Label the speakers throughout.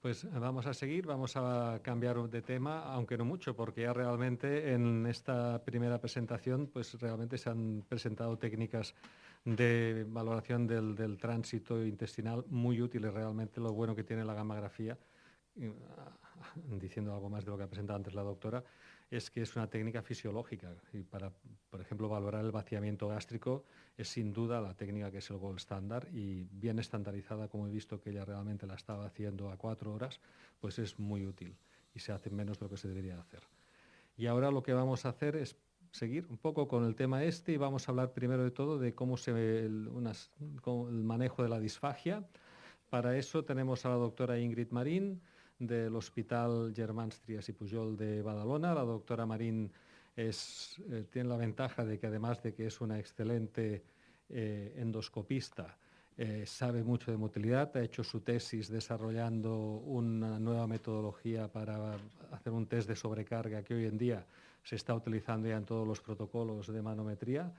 Speaker 1: Pues vamos a seguir, vamos a cambiar de tema, aunque no mucho, porque ya realmente en esta primera presentación pues realmente se han presentado técnicas de valoración del tránsito intestinal muy útiles realmente. Lo bueno que tiene la gammagrafía, diciendo algo más de lo que ha presentado antes la doctora, es que es una técnica fisiológica y para, por ejemplo, valorar el vaciamiento gástrico es sin duda la técnica que es el gold standard y bien estandarizada, como he visto que ella realmente la estaba haciendo a 4 horas, pues es muy útil y se hace menos de lo que se debería hacer. Y ahora lo que vamos a hacer es seguir un poco con el tema y vamos a hablar primero de todo de cómo el manejo de la disfagia. Para eso tenemos a la doctora Ingrid Marín del Hospital Germans Trias y Pujol de Badalona. La doctora Marín tiene la ventaja de que además de que es una excelente endoscopista, sabe mucho de motilidad, ha hecho su tesis desarrollando una nueva metodología para hacer un test de sobrecarga que hoy en día se está utilizando ya en todos los protocolos de manometría.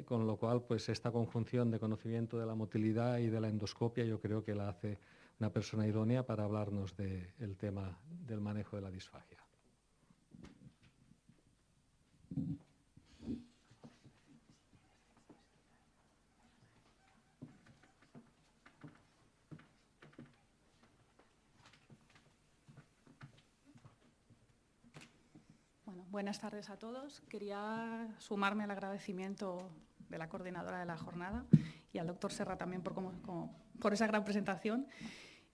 Speaker 1: Con lo cual, pues esta conjunción de conocimiento de la motilidad y de la endoscopia yo creo que la hace una persona idónea para hablarnos del tema del manejo de la disfagia.
Speaker 2: Bueno, buenas tardes a todos. Quería sumarme al agradecimiento de la coordinadora de la jornada y al doctor Serra también por esa gran presentación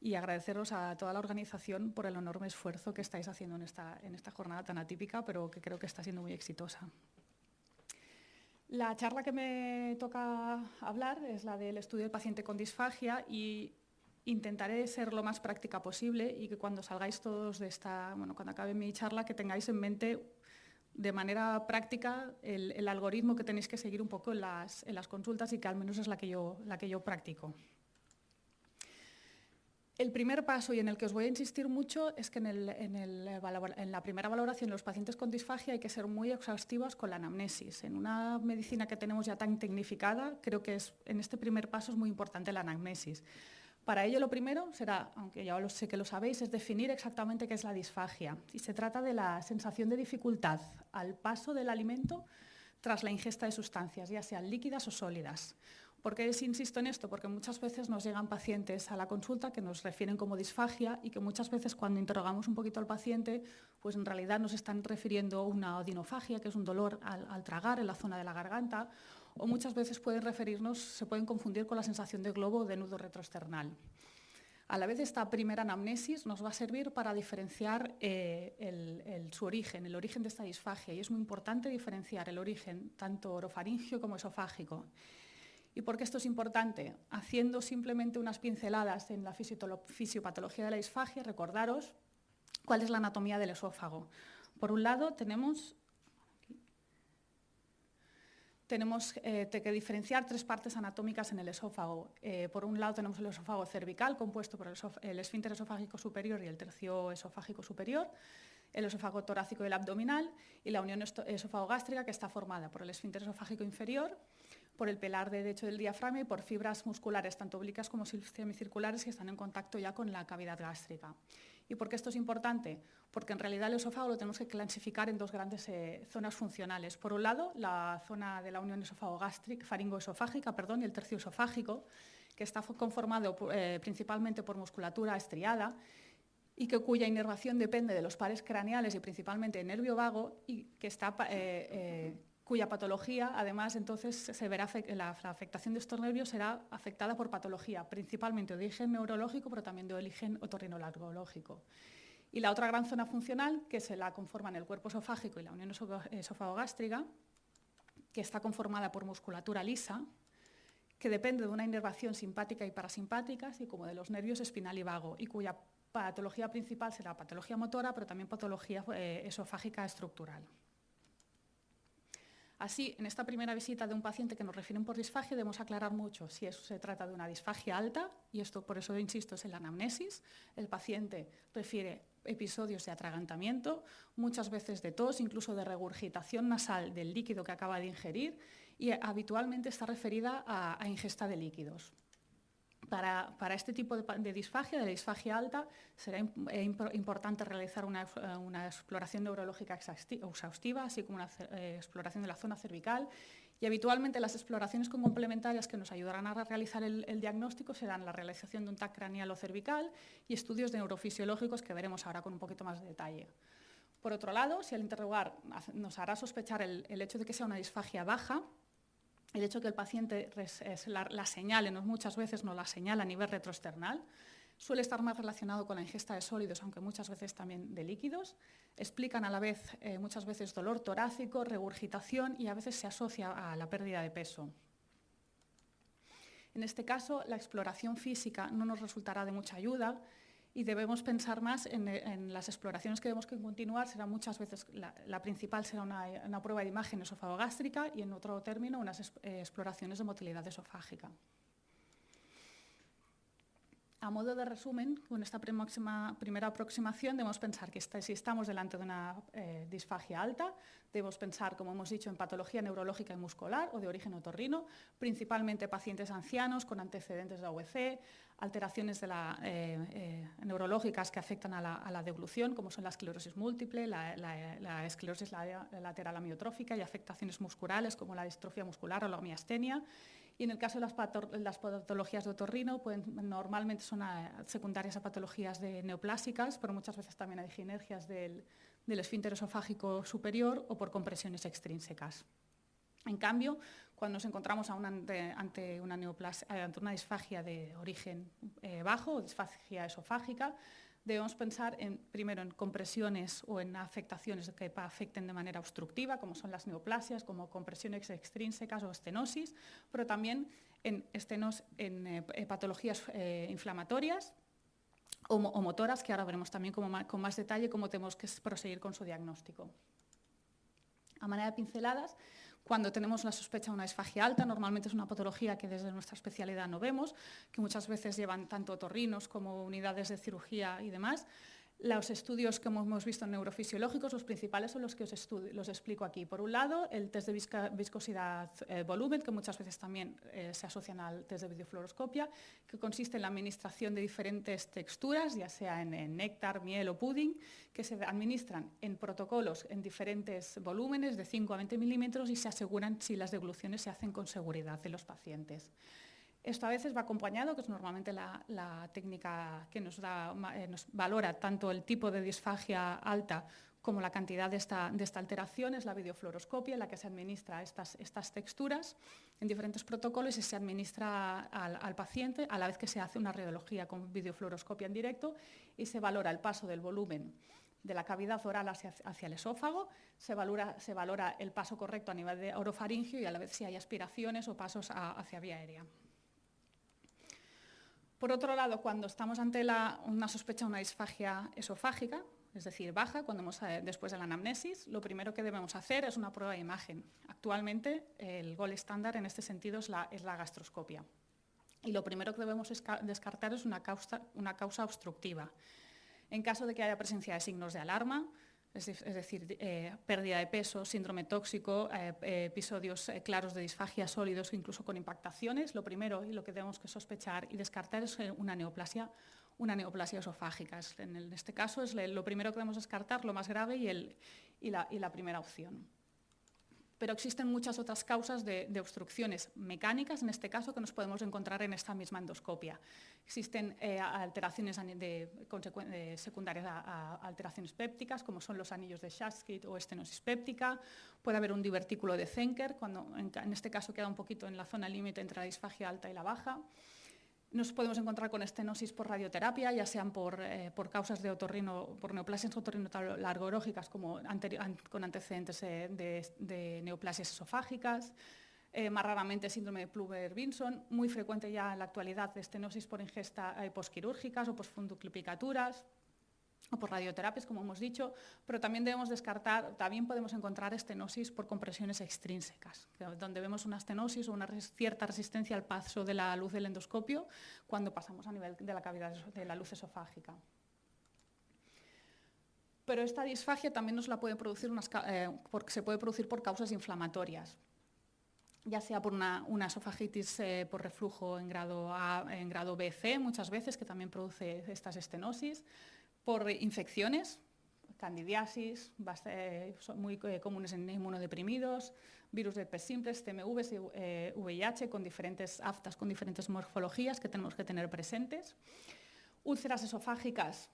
Speaker 2: y agradeceros a toda la organización por el enorme esfuerzo que estáis haciendo en esta jornada tan atípica, pero que creo que está siendo muy exitosa. La charla que me toca hablar es la del estudio del paciente con disfagia y intentaré ser lo más práctica posible y que cuando salgáis todos de cuando acabe mi charla, que tengáis en mente de manera práctica el algoritmo que tenéis que seguir un poco en las consultas y que al menos es la que yo practico. El primer paso y en el que os voy a insistir mucho es que en la primera valoración de los pacientes con disfagia hay que ser muy exhaustivos con la anamnesis. En una medicina que tenemos ya tan tecnificada, creo que en este primer paso es muy importante la anamnesis. Para ello lo primero será, aunque ya sé que lo sabéis, es definir exactamente qué es la disfagia. Y se trata de la sensación de dificultad al paso del alimento tras la ingesta de sustancias, ya sean líquidas o sólidas. ¿Por qué insisto en esto? Porque muchas veces nos llegan pacientes a la consulta que nos refieren como disfagia y que muchas veces cuando interrogamos un poquito al paciente, pues en realidad nos están refiriendo una odinofagia, que es un dolor al tragar en la zona de la garganta, o muchas veces se pueden confundir con la sensación de globo o de nudo retroesternal. A la vez, esta primera anamnesis nos va a servir para diferenciar su origen, el origen de esta disfagia, y es muy importante diferenciar el origen tanto orofaringio como esofágico. ¿Y por qué esto es importante? Haciendo simplemente unas pinceladas en la fisiopatología de la disfagia, recordaros cuál es la anatomía del esófago. Por un lado, tenemos que diferenciar tres partes anatómicas en el esófago. Por un lado tenemos el esófago cervical, compuesto por el esfínter esofágico superior y el tercio esofágico superior, el esófago torácico y el abdominal, y la unión esófago-gástrica, que está formada por el esfínter esofágico inferior, por el pelar derecho del diafragma y por fibras musculares, tanto oblicuas como semicirculares, que están en contacto ya con la cavidad gástrica. ¿Y por qué esto es importante? Porque en realidad el esófago lo tenemos que clasificar en dos grandes zonas funcionales. Por un lado, la zona de la unión faringoesofágica y el tercio esofágico, que está conformado principalmente por musculatura estriada y cuya inervación depende de los pares craneales y principalmente del nervio vago y que está cuya patología, además, entonces se verá la afectación de estos nervios será afectada por patología, principalmente de origen neurológico, pero también de origen otorrinolaringológico. Y la otra gran zona funcional, que se la conforman el cuerpo esofágico y la unión esófago-gástrica, que está conformada por musculatura lisa, que depende de una inervación simpática y parasimpática, así como de los nervios espinal y vago, y cuya patología principal será patología motora, pero también patología esofágica estructural. Así, en esta primera visita de un paciente que nos refieren por disfagia, debemos aclarar mucho si se trata de una disfagia alta, y esto por eso insisto es en la anamnesis. El paciente refiere episodios de atragantamiento, muchas veces de tos, incluso de regurgitación nasal del líquido que acaba de ingerir, y habitualmente está referida a ingesta de líquidos. Para este tipo de disfagia, de la disfagia alta, será importante realizar una exploración neurológica exhaustiva, así como una exploración de la zona cervical. Y habitualmente las exploraciones complementarias que nos ayudarán a realizar el diagnóstico serán la realización de un TAC craneal o cervical y estudios neurofisiológicos que veremos ahora con un poquito más de detalle. Por otro lado, si al interrogar nos hará sospechar el hecho de que sea una disfagia baja, el hecho de que el paciente la señale, muchas veces no la señala a nivel retroesternal, suele estar más relacionado con la ingesta de sólidos, aunque muchas veces también de líquidos. Explican a la vez muchas veces dolor torácico, regurgitación y a veces se asocia a la pérdida de peso. En este caso, la exploración física no nos resultará de mucha ayuda y debemos pensar más en las exploraciones que debemos continuar. Será muchas veces, la principal será una prueba de imagen esofagogástrica y en otro término unas exploraciones de motilidad esofágica. A modo de resumen, con esta primera aproximación debemos pensar que si estamos delante de una disfagia alta, debemos pensar, como hemos dicho, en patología neurológica y muscular o de origen otorrino, principalmente pacientes ancianos con antecedentes de AVC, alteraciones neurológicas que afectan a la deglución, como son la esclerosis múltiple, la esclerosis lateral amiotrófica y afectaciones musculares como la distrofia muscular o la miastenia. Y en el caso de las patologías de otorrino, normalmente son secundarias a patologías neoplásicas, pero muchas veces también a diginergias del esfínter esofágico superior o por compresiones extrínsecas. En cambio, cuando nos encontramos ante una disfagia de origen bajo o disfagia esofágica, debemos pensar primero en compresiones o en afectaciones que afecten de manera obstructiva, como son las neoplasias, como compresiones extrínsecas o estenosis, pero también en patologías inflamatorias o motoras, que ahora veremos también con más detalle cómo tenemos que proseguir con su diagnóstico. A manera de pinceladas, cuando tenemos la sospecha de una disfagia alta, normalmente es una patología que desde nuestra especialidad no vemos, que muchas veces llevan tanto otorrinos como unidades de cirugía y demás. Los estudios que hemos visto en neurofisiológicos, los principales son los que los explico aquí. Por un lado, el test de viscosidad-volumen, que muchas veces también se asocian al test de videofluoroscopia, que consiste en la administración de diferentes texturas, ya sea en néctar, miel o pudding, que se administran en protocolos en diferentes volúmenes, de 5 a 20 milímetros, y se aseguran si las degluciones se hacen con seguridad de los pacientes. Esto a veces va acompañado, que es normalmente la técnica que nos valora tanto el tipo de disfagia alta como la cantidad de esta alteración, es la videofluoroscopia, en la que se administra estas texturas en diferentes protocolos y se administra al paciente a la vez que se hace una radiología con videofluoroscopia en directo y se valora el paso del volumen de la cavidad oral hacia el esófago, se valora el paso correcto a nivel de orofaringio y a la vez si hay aspiraciones o pasos hacia vía aérea. Por otro lado, cuando estamos ante una sospecha de una disfagia esofágica, es decir, baja, después de la anamnesis, lo primero que debemos hacer es una prueba de imagen. Actualmente, el gold estándar en este sentido es la gastroscopia. Y lo primero que debemos descartar es una causa obstructiva. En caso de que haya presencia de signos de alarma, es decir, pérdida de peso, síndrome tóxico, episodios claros de disfagia sólidos, incluso con impactaciones, lo primero y lo que tenemos que sospechar y descartar es una neoplasia esofágica. En este caso es lo primero que debemos descartar, lo más grave y la primera opción. Pero existen muchas otras causas de obstrucciones mecánicas, en este caso, que nos podemos encontrar en esta misma endoscopia. Existen alteraciones secundarias a alteraciones pépticas, como son los anillos de Schatzki o estenosis péptica. Puede haber un divertículo de Zenker, cuando en este caso queda un poquito en la zona límite entre la disfagia alta y la baja. Nos podemos encontrar con estenosis por radioterapia, ya sean por causas de otorrino, por neoplasias otorrinolargológicas como con antecedentes de neoplasias esofágicas, más raramente síndrome de Plummer-Vinson, muy frecuente ya en la actualidad de estenosis por ingesta posquirúrgicas o posfunduclipicaturas, o por radioterapias, como hemos dicho, pero también también podemos encontrar estenosis por compresiones extrínsecas, donde vemos una estenosis o una cierta resistencia al paso de la luz del endoscopio cuando pasamos a nivel de la cavidad de la luz esofágica. Pero esta disfagia también se puede producir por causas inflamatorias. ya sea por una esofagitis por reflujo en grado A, en grado B, C, muchas veces, que también produce estas estenosis, por infecciones, candidiasis, son muy comunes en inmunodeprimidos, virus de herpes simplex, CMVs, VIH, con diferentes aftas, con diferentes morfologías que tenemos que tener presentes. Úlceras esofágicas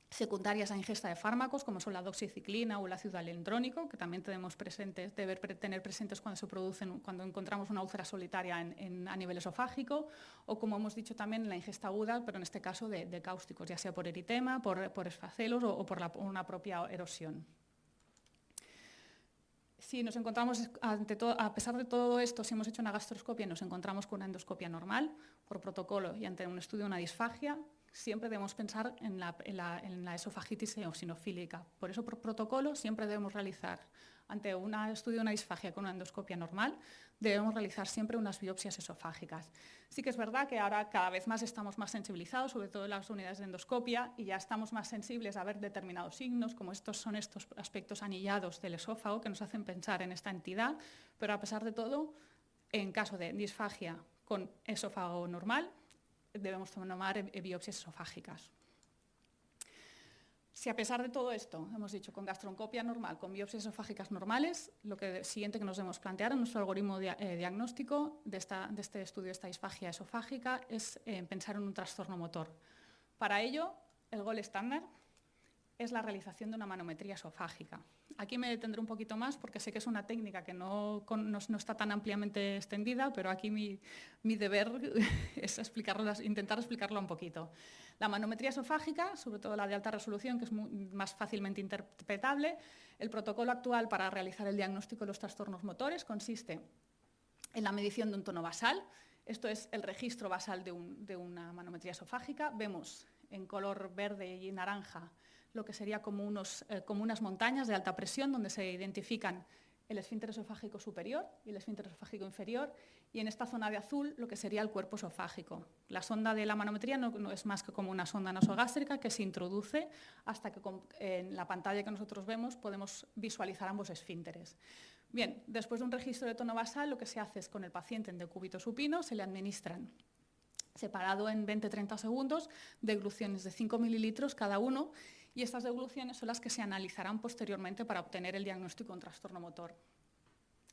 Speaker 2: secundarias a ingesta de fármacos, como son la doxiciclina o el ácido alendrónico, que también tenemos tener presentes cuando se producen, cuando encontramos una úlcera solitaria a nivel esofágico, o como hemos dicho también, la ingesta aguda, pero en este caso de cáusticos, ya sea por eritema, por esfacelos o por una propia erosión. Si nos encontramos, a pesar de todo esto, si hemos hecho una gastroscopia y nos encontramos con una endoscopia normal, por protocolo y ante un estudio de una disfagia, siempre debemos pensar en la esofagitis eosinofílica. Por eso, por protocolo, siempre debemos realizar, ante un estudio de una disfagia con una endoscopia normal, debemos realizar siempre unas biopsias esofágicas. Sí que es verdad que ahora cada vez más estamos más sensibilizados, sobre todo en las unidades de endoscopia, y ya estamos más sensibles a ver determinados signos, como estos aspectos anillados del esófago que nos hacen pensar en esta entidad, pero a pesar de todo, en caso de disfagia con esófago normal, debemos tomar biopsias esofágicas. Si a pesar de todo esto, hemos dicho, con gastroencopia normal, con biopsias esofágicas normales, lo siguiente que nos debemos plantear en nuestro algoritmo diagnóstico de este estudio de esta disfagia esofágica es pensar en un trastorno motor. Para ello, el gol estándar es la realización de una manometría esofágica. Aquí me detendré un poquito más porque sé que es una técnica que no está tan ampliamente extendida, pero aquí mi deber es intentar explicarlo un poquito. La manometría esofágica, sobre todo la de alta resolución, que es más fácilmente interpretable, el protocolo actual para realizar el diagnóstico de los trastornos motores consiste en la medición de un tono basal. Esto es el registro basal de una manometría esofágica. Vemos en color verde y naranja lo que sería como unas montañas de alta presión donde se identifican el esfínter esofágico superior y el esfínter esofágico inferior, y en esta zona de azul lo que sería el cuerpo esofágico. La sonda de la manometría no es más que como una sonda nasogástrica que se introduce hasta que en la pantalla que nosotros vemos podemos visualizar ambos esfínteres. Bien, después de un registro de tono basal, lo que se hace es con el paciente en decúbito supino se le administran, separado en 20-30 segundos, degluciones de 5 mililitros cada uno, y estas degluciones son las que se analizarán posteriormente para obtener el diagnóstico de un trastorno motor.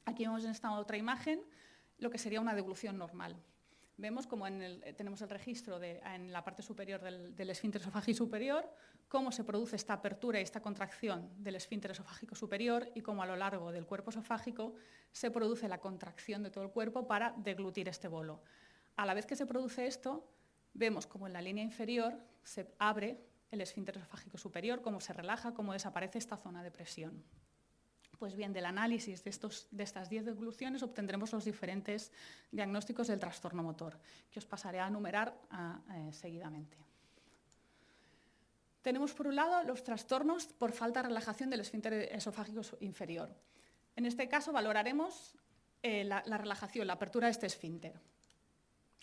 Speaker 2: Aquí vemos en esta otra imagen lo que sería una deglución normal. Vemos como tenemos el registro en la parte superior del esfínter esofágico superior, cómo se produce esta apertura y esta contracción del esfínter esofágico superior y cómo a lo largo del cuerpo esofágico se produce la contracción de todo el cuerpo para deglutir este bolo. A la vez que se produce esto, vemos como en la línea inferior se abre el esfínter esofágico superior, cómo se relaja, cómo desaparece esta zona de presión. Pues bien, del análisis de estas 10 degluciones obtendremos los diferentes diagnósticos del trastorno motor, que os pasaré a enumerar seguidamente. Tenemos por un lado los trastornos por falta de relajación del esfínter esofágico inferior. En este caso valoraremos la relajación, la apertura de este esfínter.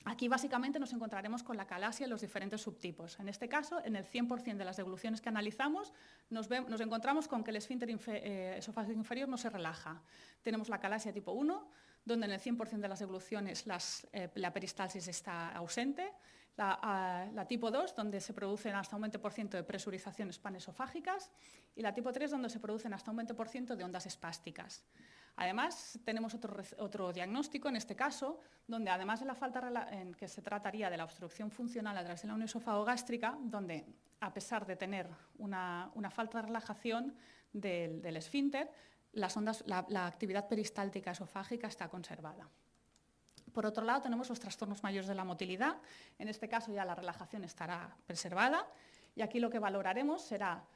Speaker 2: Aquí básicamente nos encontraremos con la calasia en los diferentes subtipos. En este caso, en el 100% de las degluciones que analizamos, nos encontramos con que el esfínter esofágico inferior no se relaja. Tenemos la calasia tipo 1, donde en el 100% de las degluciones la peristalsis está ausente. La tipo 2, donde se producen hasta un 20% de presurizaciones panesofágicas. Y la tipo 3, donde se producen hasta un 20% de ondas espásticas. Además, tenemos otro diagnóstico, en este caso, donde además de la falta en que se trataría de la obstrucción funcional a través de la unión esófago-gástrica, donde a pesar de tener una falta de relajación del esfínter, la actividad peristáltica esofágica está conservada. Por otro lado, tenemos los trastornos mayores de la motilidad. En este caso ya la relajación estará preservada y aquí lo que valoraremos será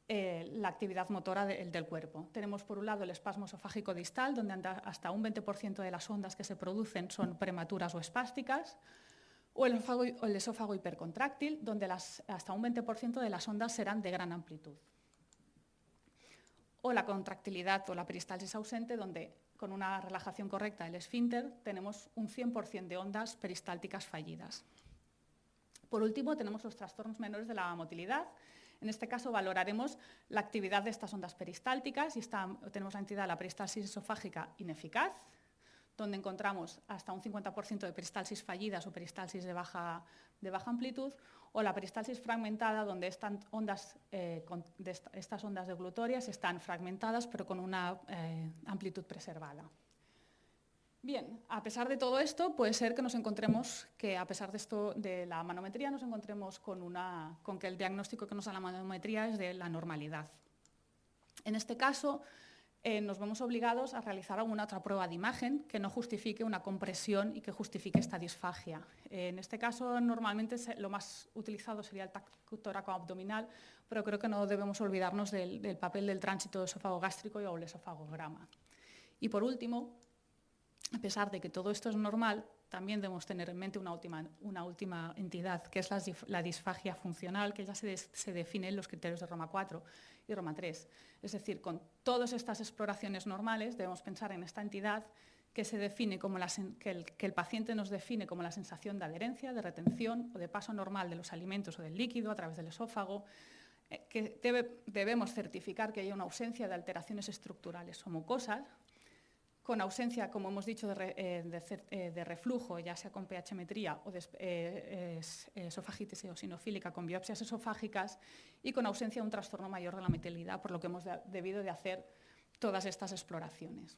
Speaker 2: la actividad motora del cuerpo. Tenemos por un lado el espasmo esofágico distal, donde hasta un 20% de las ondas que se producen son prematuras o espásticas, o el esófago hipercontráctil, donde hasta un 20% de las ondas serán de gran amplitud. O la contractilidad o la peristalsis ausente, donde con una relajación correcta del esfínter tenemos un 100% de ondas peristálticas fallidas. Por último, tenemos los trastornos menores de la motilidad. En este caso valoraremos la actividad de estas ondas peristálticas y tenemos la entidad de la peristalsis esofágica ineficaz, donde encontramos hasta un 50% de peristalsis fallidas o peristalsis de baja amplitud, o la peristalsis fragmentada, donde estas ondas deglutorias están fragmentadas pero con una amplitud preservada. Bien, a pesar de todo esto, puede ser que nos encontremos, que a pesar de esto de la manometría, nos encontremos con que el diagnóstico que nos da la manometría es de la normalidad. En este caso, nos vemos obligados a realizar alguna otra prueba de imagen que no justifique una compresión y que justifique esta disfagia. En este caso, normalmente lo más utilizado sería el tacto toracoabdominal, pero creo que no debemos olvidarnos del papel del tránsito esófago gástrico o el esofagograma. Y por último, a pesar de que todo esto es normal, también debemos tener en mente una última entidad, que es la disfagia funcional, que ya se define en los criterios de Roma IV y Roma III. Es decir, con todas estas exploraciones normales debemos pensar en esta entidad que se define como que el paciente nos define como la sensación de adherencia, de retención o de paso normal de los alimentos o del líquido a través del esófago, que debemos certificar que haya una ausencia de alteraciones estructurales o mucosas, con ausencia, como hemos dicho, de reflujo, ya sea con pH-metría o de esofagitis eosinofílica con biopsias esofágicas, y con ausencia de un trastorno mayor de la metilidad, por lo que hemos debido de hacer todas estas exploraciones.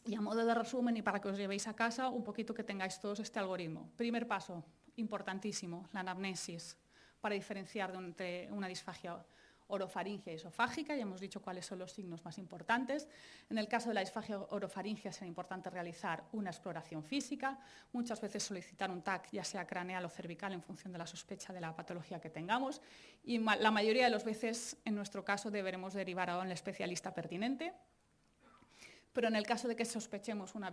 Speaker 2: Y a modo de resumen, y para que os llevéis a casa, un poquito que tengáis todos este algoritmo. Primer paso, importantísimo, la anamnesis, para diferenciar de una disfagia orofaringia y esofágica, ya hemos dicho cuáles son los signos más importantes. En el caso de la disfagia orofaringia será importante realizar una exploración física, muchas veces solicitar un TAC, ya sea craneal o cervical, en función de la sospecha de la patología que tengamos, y la mayoría de las veces, en nuestro caso, deberemos derivar a un especialista pertinente. Pero en el caso de que sospechemos una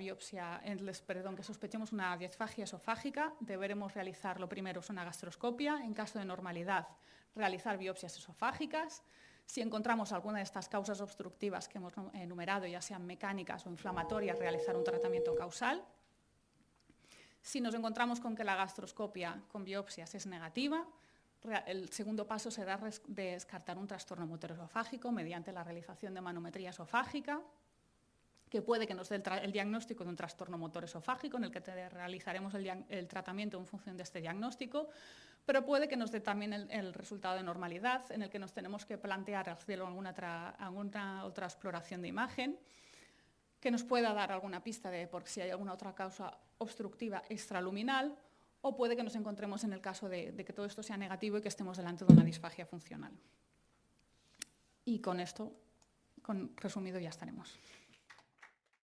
Speaker 2: disfagia esofágica, deberemos realizar, lo primero es una gastroscopia. En caso de normalidad, realizar biopsias esofágicas. Si encontramos alguna de estas causas obstructivas que hemos enumerado, ya sean mecánicas o inflamatorias, realizar un tratamiento causal. Si nos encontramos con que la gastroscopia con biopsias es negativa, el segundo paso será descartar un trastorno motor-esofágico mediante la realización de manometría esofágica, que puede que nos dé el diagnóstico de un trastorno motor esofágico, en el que realizaremos el tratamiento en función de este diagnóstico, pero puede que nos dé también el resultado de normalidad, en el que nos tenemos que plantear hacer alguna otra exploración de imagen, que nos pueda dar alguna pista de por si hay alguna otra causa obstructiva extraluminal, o puede que nos encontremos en el caso de que todo esto sea negativo y que estemos delante de una disfagia funcional. Y con esto, resumido, ya estaremos.